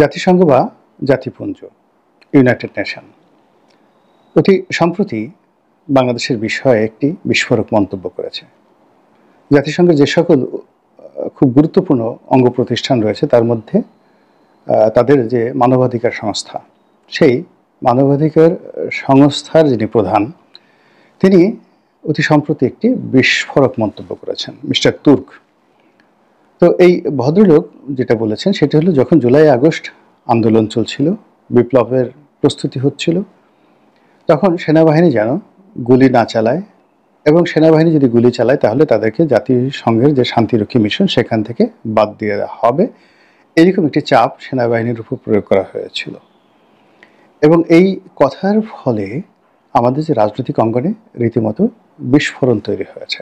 জাতিসংঘ বা জাতিপুঞ্জ United nation অতি সম্প্রতি বাংলাদেশের বিষয়ে একটি বিস্ফোরক মন্তব্য করেছে। জাতিসংঘের যে সকল খুব গুরুত্বপূর্ণ অঙ্গ প্রতিষ্ঠান রয়েছে তার মধ্যে তাদের যে মানবাধিকার সংস্থা, সেই মানবাধিকার সংস্থার যিনি প্রধান তিনি অতি সম্প্রতি একটি বিস্ফোরক মন্তব্য করেছেন, মিস্টার তুর্ক। তো এই ভদ্রলোক যেটা বলেছেন সেটা হলো, যখন জুলাই আগস্ট আন্দোলন চলছিল, বিপ্লবের প্রস্তুতি হচ্ছিল, তখন সেনাবাহিনী যেন গুলি না চালায়, এবং সেনাবাহিনী যদি গুলি চালায় তাহলে তাদেরকে জাতিসংঘের যে শান্তিরক্ষী মিশন সেখান থেকে বাদ দিয়ে দেওয়া হবে, এরকম একটি চাপ সেনাবাহিনীর উপর প্রয়োগ করা হয়েছিল। এবং এই কথার ফলে আমাদের যে রাজনৈতিক অঙ্গনে রীতিমতো বিস্ফোরণ তৈরি হয়েছে।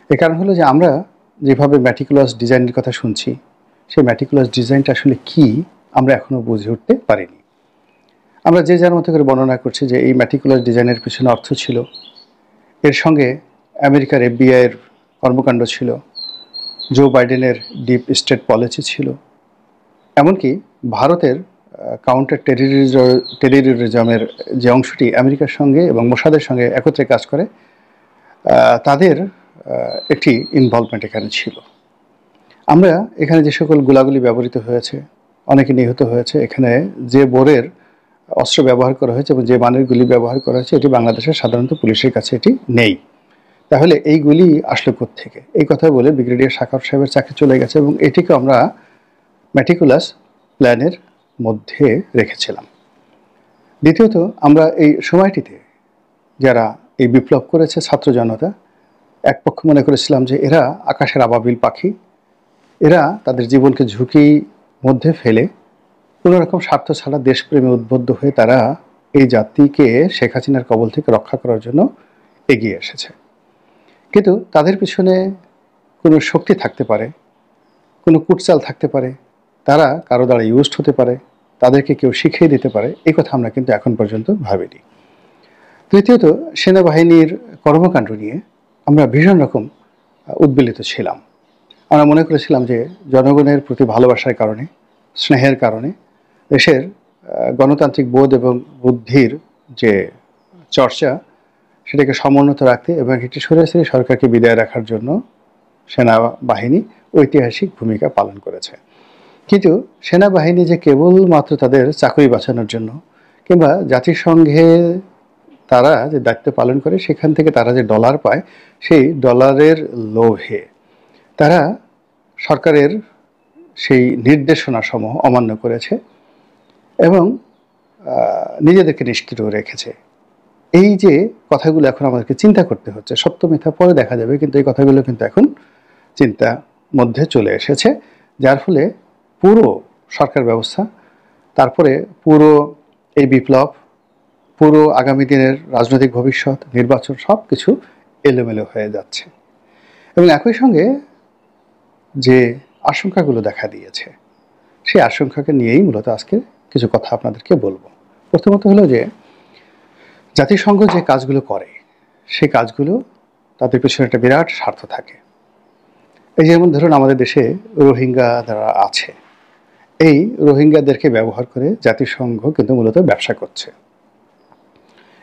এর কারণ হলো যে আমরা যেভাবে ম্যাটিকুলাস ডিজাইনের কথা শুনছি, সেই ম্যাটিকুলাস ডিজাইনটা আসলে কি আমরা এখনও বুঝে উঠতে পারিনি। আমরা যে যার মতো করে বর্ণনা করছি যে এই ম্যাটিকুলাস ডিজাইনের পিছনে অর্থ ছিল, এর সঙ্গে আমেরিকার এফবিআইয়ের কর্মকাণ্ড ছিল, জো বাইডেনের ডিপ স্টেট পলিসি ছিল, এমনকি ভারতের কাউন্টার টেররিজমের যে অংশটি আমেরিকার সঙ্গে এবং মোসাদের সঙ্গে একত্রে কাজ করে, তাদের একটি ইনভলভমেন্ট এখানে ছিল। আমরা এখানে যে সকল গোলাগুলি ব্যবহৃত হয়েছে, অনেকে নিহত হয়েছে, এখানে যে বোরের অস্ত্র ব্যবহার করা হয়েছে এবং যে মানের গুলি ব্যবহার করা হয়েছে, এটি বাংলাদেশের সাধারণত পুলিশের কাছে এটি নেই। তাহলে এই গুলি আসলে কোত্থেকে? এই কথা বলে ব্রিগেডিয়ার সাখাওয়াত সাহেবের চাকরি চলে গেছে, এবং এটিকে আমরা ম্যাটিকুলাস প্ল্যানের মধ্যে রেখেছিলাম। দ্বিতীয়ত, আমরা এই সময়টিতে যারা এই বিপ্লব করেছে ছাত্র জনতা, এক পক্ষ মনে করেছিলাম যে এরা আকাশের আবাবিল পাখি, এরা তাদের জীবনকে ঝুঁকির মধ্যে ফেলে কোনো রকম স্বার্থ ছাড়া দেশপ্রেমে উদ্বুদ্ধ হয়ে তারা এই জাতিকে শেখ হাসিনার কবল থেকে রক্ষা করার জন্য এগিয়ে এসেছে। কিন্তু তাদের পিছনে কোনো শক্তি থাকতে পারে, কোনো কুটচাল থাকতে পারে, তারা কারো দ্বারা ইউজড হতে পারে, তাদেরকে কেউ শিখিয়ে দিতে পারে, এই কথা আমরা কিন্তু এখন পর্যন্ত ভাবিনি। তৃতীয়ত, সেনাবাহিনীর কর্মকাণ্ড নিয়ে আমরা ভীষণ রকম উদ্বেলিত ছিলাম। আমরা মনে করেছিলাম যে জনগণের প্রতি ভালোবাসার কারণে, স্নেহের কারণে, দেশের গণতান্ত্রিক বোধ এবং বুদ্ধির যে চর্চা সেটাকে সমুন্নত রাখতে এবং একটি স্বৈরাচারী সরকারকে বিদায় রাখার জন্য সেনাবাহিনী ঐতিহাসিক ভূমিকা পালন করেছে। কিন্তু সেনাবাহিনী যে কেবলমাত্র তাদের চাকরি বাঁচানোর জন্য কিংবা জাতিসংঘে তারা যে দায়িত্ব পালন করে সেখান থেকে তারা যে ডলার পায়, সেই ডলারের লোভে তারা সরকারের সেই নির্দেশনাসমূহ অমান্য করেছে এবং নিজেদেরকে নিষ্ক্রিয় রেখেছে। এই যে কথাগুলো এখন আমাদেরকে চিন্তা করতে হচ্ছে, সত্য মিথ্যা পরে দেখা যাবে, কিন্তু এই কথাগুলো কিন্তু এখন চিন্তা মধ্যে চলে এসেছে, যার ফলে পুরো সরকার ব্যবস্থা, তারপরে পুরো এই বিপ্লব, পুরো আগামী দিনের রাজনৈতিক ভবিষ্যৎ, নির্বাচন, সব কিছু এলোমেলো হয়ে যাচ্ছে। এবং একই সঙ্গে যে আশঙ্কাগুলো দেখা দিয়েছে, সেই আশঙ্কাকে নিয়েই মূলত আজকে কিছু কথা আপনাদেরকে বলবো। প্রথমত হলো যে জাতিসংঘ যে কাজগুলো করে সেই কাজগুলো তাদের পিছনে একটা বিরাট স্বার্থ থাকে। এই যেমন ধরুন আমাদের দেশে রোহিঙ্গা যারা আছে, এই রোহিঙ্গাদেরকে ব্যবহার করে জাতিসংঘ কিন্তু মূলত ব্যবসা করছে।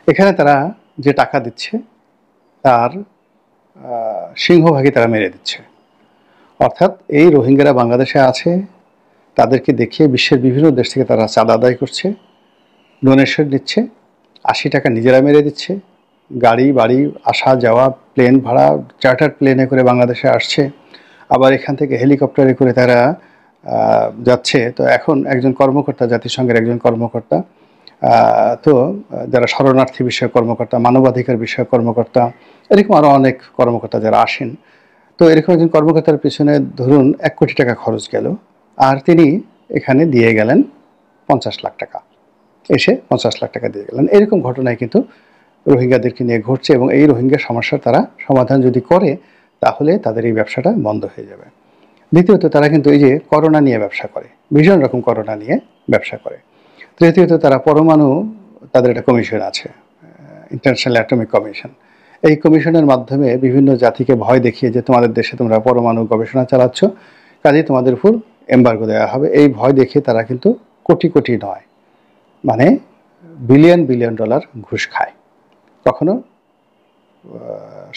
এখানে তারা যে টাকা দিচ্ছে তার সিংহভাগই তারা মেরে দিচ্ছে। অর্থাৎ এই রোহিঙ্গারা বাংলাদেশে আছে, তাদেরকে দেখিয়ে বিশ্বের বিভিন্ন দেশ থেকে তারা চাঁদা আদায় করছে, ডোনেশন দিচ্ছে, 80 টাকা নিজেরা মেরে দিচ্ছে, গাড়ি বাড়ি আসা যাওয়া, প্লেন ভাড়া, চার্টার প্লেনে করে বাংলাদেশে আসছে, আবার এখান থেকে হেলিকপ্টারে করে তারা যাচ্ছে। তো এখন একজন কর্মকর্তা, জাতিসংঘের একজন কর্মকর্তা, তো যারা শরণার্থী বিষয়ক কর্মকর্তা, মানবাধিকার বিষয়ক কর্মকর্তা, এরকম আরও অনেক কর্মকর্তা যারা আসেন, তো এরকম একজন কর্মকর্তার পিছনে ধরুন 1 কোটি টাকা খরচ গেল, আর তিনি এখানে দিয়ে গেলেন 50 লাখ টাকা, এসে 50 লাখ টাকা দিয়ে গেলেন। এরকম ঘটনায় কিন্তু রোহিঙ্গাদেরকে নিয়ে ঘটছে, এবং এই রোহিঙ্গা সমস্যার তারা সমাধান যদি করে তাহলে তাদের এই ব্যবসাটা বন্ধ হয়ে যাবে। দ্বিতীয়ত, তারা কিন্তু এই যে করোনা নিয়ে ব্যবসা করে, ভীষণ রকম করোনা নিয়ে ব্যবসা করে। তৃতীয়ত, তারা পরমাণু, তাদের একটা কমিশন আছে, ইন্টারন্যাশনাল অ্যাটমিক কমিশন। এই কমিশনের মাধ্যমে বিভিন্ন জাতিকে ভয় দেখিয়ে যে তোমাদের দেশে তোমরা পরমাণু গবেষণা চালাচ্ছ, কাজেই তোমাদের উপর এম্বার্গো দেওয়া হবে, এই ভয় দেখিয়ে তারা কিন্তু কোটি কোটি নয়, মানে বিলিয়ন বিলিয়ন ডলার ঘুষ খায়। কখনো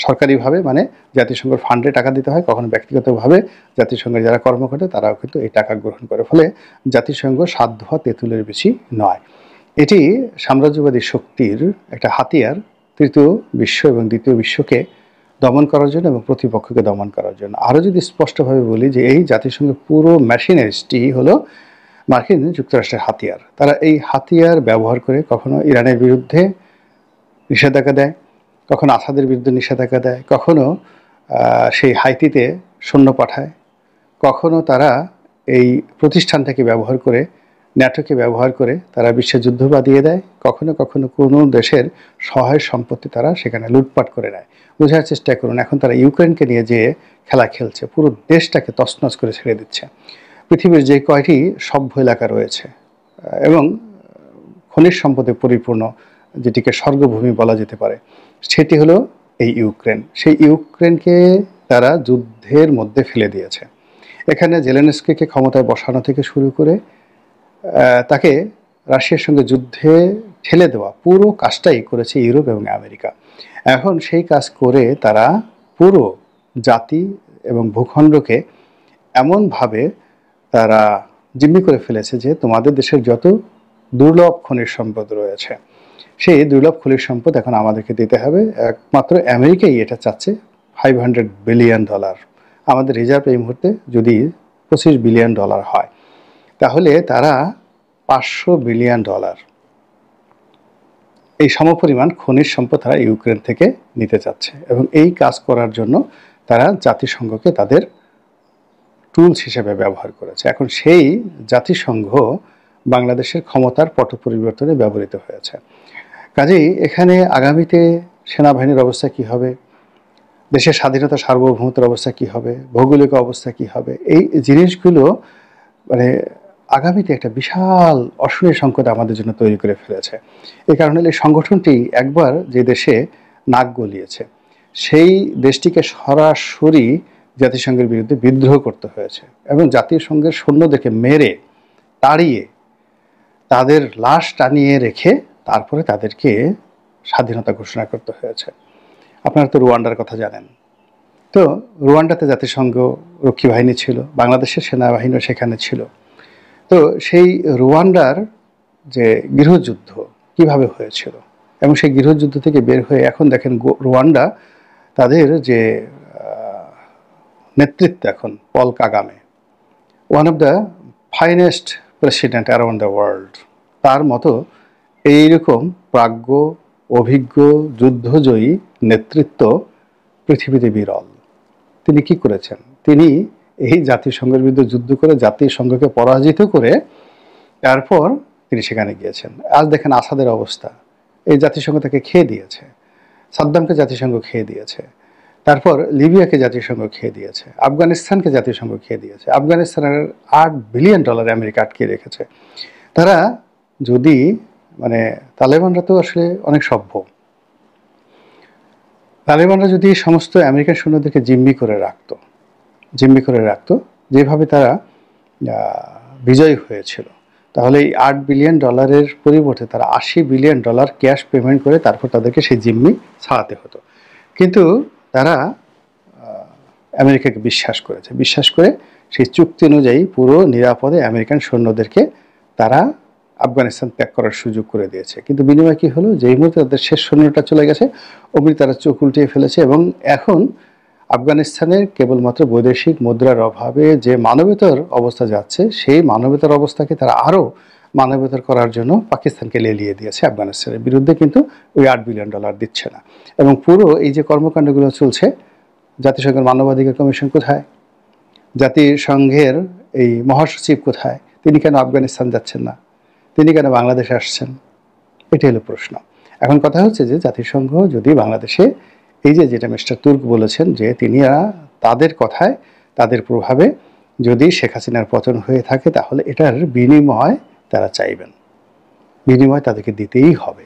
সরকারিভাবে, মানে জাতিসংঘের ফান্ডে টাকা দিতে হয়, কখনো ব্যক্তিগতভাবে জাতিসংঘের যারা কর্মকর্তা তারাও কিন্তু এই টাকা গ্রহণ করে। ফলে জাতিসংঘ সাধ্য তেঁতুলের বেশি নয়। এটি সাম্রাজ্যবাদী শক্তির একটা হাতিয়ার, তৃতীয় বিশ্ব এবং দ্বিতীয় বিশ্বকে দমন করার জন্য এবং প্রতিপক্ষকে দমন করার জন্য। আরও যদি স্পষ্টভাবে বলি যে এই জাতিসংঘের পুরো মেশিনারিজটি হলো মার্কিন যুক্তরাষ্ট্রের হাতিয়ার। তারা এই হাতিয়ার ব্যবহার করে কখনো ইরানের বিরুদ্ধে নিষেধাজ্ঞা দেয়, কখনো আসাদের বিরুদ্ধে নিষেধাজ্ঞা দেয়, কখনো সেই হাইতিতে সৈন্য পাঠায়, কখনো তারা এই প্রতিষ্ঠানটাকে ব্যবহার করে, ন্যাটোকে ব্যবহার করে তারা বিশ্বে যুদ্ধ বাঁধিয়ে দেয়, কখনো কখনো কোনো দেশের সহায় সম্পত্তি তারা সেখানে লুটপাট করে নেয়। বোঝার চেষ্টা করুন, এখন তারা ইউক্রেনকে নিয়ে যে খেলা খেলছে, পুরো দেশটাকে তছনছ করে ছেড়ে দিচ্ছে। পৃথিবীর যে কয়টি সভ্য এলাকা রয়েছে এবং খনিজ সম্পদে পরিপূর্ণ, যেটিকে স্বর্গভূমি বলা যেতে পারে, সেটি হলো এই ইউক্রেন। সেই ইউক্রেনকে তারা যুদ্ধের মধ্যে ফেলে দিয়েছে। এখানে জেলেনস্কিকে ক্ষমতায় বসানো থেকে শুরু করে তাকে রাশিয়ার সঙ্গে যুদ্ধে ঠেলে দেওয়া, পুরো কাজটাই করেছে ইউরোপ এবং আমেরিকা। এখন সেই কাজ করে তারা পুরো জাতি এবং ভূখণ্ডকে এমনভাবে তারা জিম্মি করে ফেলেছে যে তোমাদের দেশের যত দুর্লভ খনিজ সম্পদ রয়েছে, সেই দুর্লভ খনিজ সম্পদ এখন আমাদেরকে দিতে হবে। একমাত্র আমেরিকাই এটা চাচ্ছে, $500 বিলিয়ন। আমাদের রিজার্ভ এই মুহূর্তে যদি $25 বিলিয়ন হয়, তাহলে তারা $500 বিলিয়ন এই সমপরিমাণ খনিজ সম্পদ তারা ইউক্রেন থেকে নিতে চাচ্ছে। এবং এই কাজ করার জন্য তারা জাতিসংঘকে তাদের টুলস হিসেবে ব্যবহার করেছে। এখন সেই জাতিসংঘ বাংলাদেশের ক্ষমতার পট পরিবর্তনে ব্যবহৃত হয়েছে। কাজেই এখানে আগামীতে সেনাবাহিনীর অবস্থা কি হবে, দেশের স্বাধীনতা সার্বভৌমত্বের অবস্থা কি হবে, ভৌগোলিক অবস্থা কি হবে, এই জিনিসগুলো মানে আগামীতে একটা বিশাল অশনীয় সংকট আমাদের জন্য তৈরি করে ফেলেছে। এই কারণে এই সংগঠনটি একবার যে দেশে নাক গলিয়েছে, সেই দেশটিকে সরাসরি জাতিসংঘের বিরুদ্ধে বিদ্রোহ করতে হয়েছে এবং জাতিসংঘের সৈন্যদেরকে মেরে তাড়িয়ে তাদের লাশ টানিয়ে রেখে তারপরে তাদেরকে স্বাধীনতা ঘোষণা করতে হয়েছে। আপনারা তো রুয়ান্ডার কথা জানেন। তো রুয়ান্ডাতে জাতিসংঘ রক্ষী বাহিনী ছিল, বাংলাদেশের সেনাবাহিনীও সেখানে ছিল। তো সেই রুয়ান্ডার যে গৃহযুদ্ধ কিভাবে হয়েছিল এবং সেই গৃহযুদ্ধ থেকে বের হয়ে এখন দেখেন রুয়ান্ডা, তাদের যে নেতৃত্ব এখন Paul Kagame, one of the finest president around the world. তার মতো এইরকম প্রাজ্ঞ, অভিজ্ঞ, যুদ্ধজয়ী নেতৃত্ব পৃথিবীতে বিরল। তিনি কি করেছেন? তিনি এই জাতিসংঘের বিরুদ্ধে যুদ্ধ করে জাতিসংঘকে পরাজিত করে তারপর তিনি সেখানে গিয়েছেন। আজ দেখেন আসাদের অবস্থা, এই জাতিসংঘ তাকে খেয়ে দিয়েছে, সাদ্দামকে জাতিসংঘ খেয়ে দিয়েছে, তারপর লিবিয়াকে জাতিসংঘ খেয়ে দিয়েছে, আফগানিস্তানকে জাতিসংঘ খেয়ে দিয়েছে। আফগানিস্তানের $8 বিলিয়ন আমেরিকা আটকে রেখেছে। তারা যদি মানে তালেবানরা তো আসলে অনেক সভ্য, তালেবানরা যদি সমস্ত আমেরিকান সৈন্যদেরকে জিম্মি করে রাখতো যেভাবে তারা বিজয়ী হয়েছিল, তাহলে এই $8 বিলিয়ন পরিবর্তে তারা $80 বিলিয়ন ক্যাশ পেমেন্ট করে তারপর তাদেরকে সেই জিম্মি ছাড়াতে হতো। কিন্তু তারা আমেরিকাকে বিশ্বাস করে সেই চুক্তি অনুযায়ী পুরো নিরাপদে আমেরিকান সৈন্যদেরকে তারা আফগানিস্তান ত্যাগ করার সুযোগ করে দিয়েছে। কিন্তু বিনিময় কি হলো, যেই মুহূর্তে তাদের শেষ সৈন্যটা চলে গেছে অমনি তারা চোখ উল্টিয়ে ফেলেছে এবং এখন আফগানিস্তানের কেবলমাত্র বৈদেশিক মুদ্রার অভাবে যে মানবেতর অবস্থা যাচ্ছে, সেই মানবেতর অবস্থাকে তারা আরও মানবেতর করার জন্য পাকিস্তানকে লেলিয়ে দিয়েছে আফগানিস্তানের বিরুদ্ধে, কিন্তু ওই $8 বিলিয়ন দিচ্ছে না। এবং পুরো এই যে কর্মকাণ্ডগুলো চলছে, জাতিসংঘের মানবাধিকার কমিশন কোথায়, জাতিসংঘের এই মহাসচিব কোথায়, তিনি কেন আফগানিস্তান যাচ্ছেন না, তিনি কেন বাংলাদেশে আসছেন, এটি হলো প্রশ্ন। এখন কথা হচ্ছে যে জাতিসংঘ যদি বাংলাদেশে এই যেটা মিস্টার তুর্ক বলেছেন যে তিনি তাদের কথায়, তাদের প্রভাবে যদি শেখ হাসিনার পতন হয়ে থাকে, তাহলে এটার বিনিময় তারা চাইবেন, বিনিময় তাদেরকে দিতেই হবে।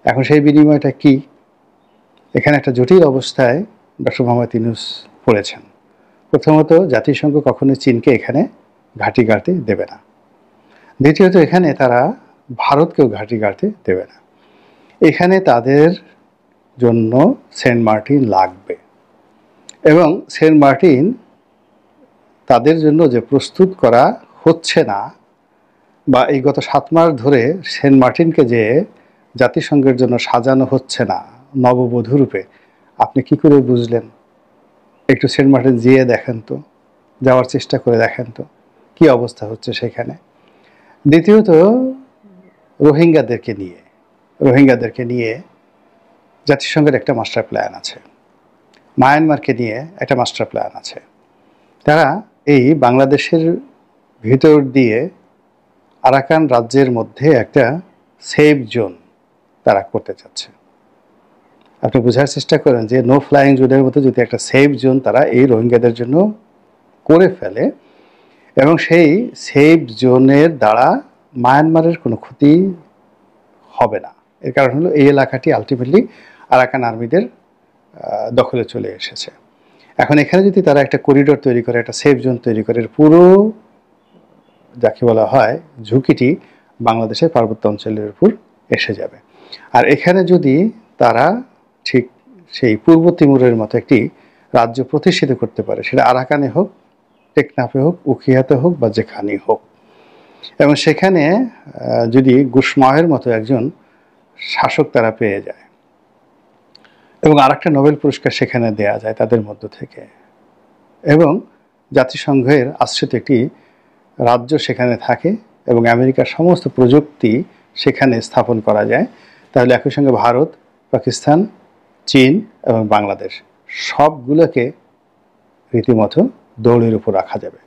এখন সেই বিনিময়টা কি? এখানে একটা জটিল অবস্থায় ডক্টর মোহাম্মদ ইউনূস পড়েছেন। প্রথমত, জাতিসংঘ কখনো চীনকে এখানে ঘাঁটি গাড়তে দেবে না। দ্বিতীয়ত, এখানে তারা ভারতকেও ঘাঁটি গাড়তে দেবে না। এখানে তাদের জন্য সেন্ট মার্টিন লাগবে, এবং সেন্ট মার্টিন তাদের জন্য যে প্রস্তুত করা হচ্ছে না, বা এই গত 7 মাস ধরে সেন্ট মার্টিনকে যে জাতিসংঘের জন্য সাজানো হচ্ছে না নববধূ রূপে, আপনি কি করে বুঝলেন? একটু সেন্ট মার্টিন যেয়ে দেখেন তো, যাওয়ার চেষ্টা করে দেখেন তো কি অবস্থা হচ্ছে সেখানে। দ্বিতীয়ত, রোহিঙ্গাদেরকে নিয়ে জাতিসংঘের একটা মাস্টার প্ল্যান আছে, মায়ানমারকে নিয়ে একটা মাস্টার প্ল্যান আছে। তারা এই বাংলাদেশের ভিতর দিয়ে আরাকান রাজ্যের মধ্যে একটা সেফ জোন তারা করতে চাচ্ছে। আপনি বোঝার চেষ্টা করেন যে নো ফ্লাইং জোনের মতো যদি একটা সেফ জোন তারা এই রোহিঙ্গাদের জন্য করে ফেলে, এবং সেই সেফ জোনের দ্বারা মায়ানমারের কোনো ক্ষতি হবে না। এর কারণ হলো এই এলাকাটি আলটিমেটলি আরাকান আর্মিদের দখলে চলে এসেছে। এখন এখানে যদি তারা একটা করিডোর তৈরি করে, একটা সেফ জোন তৈরি করে, পুরো যাকে বলা হয় ঝুঁকিটি বাংলাদেশের পার্বত্য অঞ্চলের উপর এসে যাবে। আর এখানে যদি তারা ঠিক সেই পূর্ব তিমুরের মতো একটি রাজ্য প্রতিষ্ঠিত করতে পারে, সেটা আরাকানে হোক, টেকনাফে হোক, উখিয়াতে হোক, বা যেখানেই হোক, এবং সেখানে যদি গুশমাহের মতো একজন শাসক তারা পেয়ে যায়, এবং আরেকটা নোবেল পুরস্কার সেখানে দেয়া যায় তাদের মধ্য থেকে, এবং জাতিসংঘের আশ্রিত একটি রাজ্য সেখানে থাকে, এবং আমেরিকার সমস্ত প্রযুক্তি সেখানে স্থাপন করা যায়, তাহলে একই সঙ্গে ভারত, পাকিস্তান, চীন এবং বাংলাদেশ সবগুলোকে রীতিমতো দৌড়ের উপর রাখা যাবে।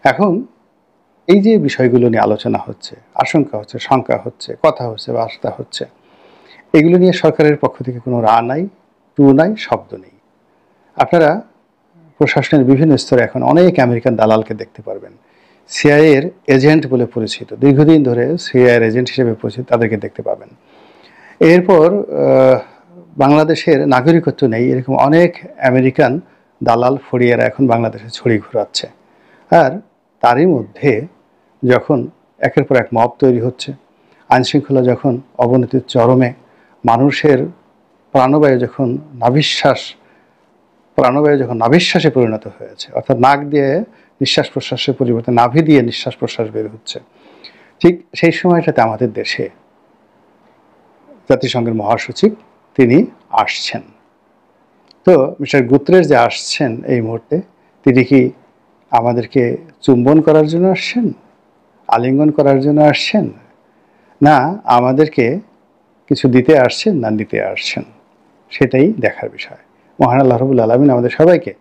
এখন এই যে বিষয়গুলো নিয়ে আলোচনা হচ্ছে, আশঙ্কা হচ্ছে, শঙ্কা হচ্ছে, কথা হচ্ছে, বার্তা হচ্ছে, এগুলো নিয়ে সরকারের পক্ষ থেকে কোনো রা নাই, টু নাই, শব্দ নেই। আপনারা প্রশাসনের বিভিন্ন স্তরে এখন অনেক আমেরিকান দালালকে দেখতে পারবেন, সিআইএর এজেন্ট বলে পরিচিত, দীর্ঘদিন ধরে সিআইএর এজেন্ট হিসেবে পরিচিত, তাদেরকে দেখতে পাবেন। এরপর বাংলাদেশের নাগরিকত্ব নেই এরকম অনেক আমেরিকান দালাল ফড়িয়ারা এখন বাংলাদেশে ছড়ি ঘোরাচ্ছে। আর তারই মধ্যে যখন একের পর এক মব তৈরি হচ্ছে, আইনশৃঙ্খলা যখন অবনতির চরমে, মানুষের প্রাণবায়ু যখন নাভিশ্বাসে পরিণত হয়েছে, অর্থাৎ নাক দিয়ে নিঃশ্বাস প্রশ্বাসের পরিবর্তে নাভি দিয়ে নিঃশ্বাস প্রশ্বাস বের হচ্ছে, ঠিক সেই সময়টাতে আমাদের দেশে জাতিসংঘের মহাসচিব তিনি আসছেন। তো মিস্টার গুতরেস যে আসছেন এই মুহূর্তে, তিনি কি আমাদেরকে চুম্বন করার জন্য আসছেন, আলিঙ্গন করার জন্য আসছেন, না আমাদেরকে কিছু দিতে আসছেন, না নিতে আসছেন, সেটাই দেখার বিষয়। মহান আল্লাহ রাব্বুল আলামিন আমাদের সবাইকে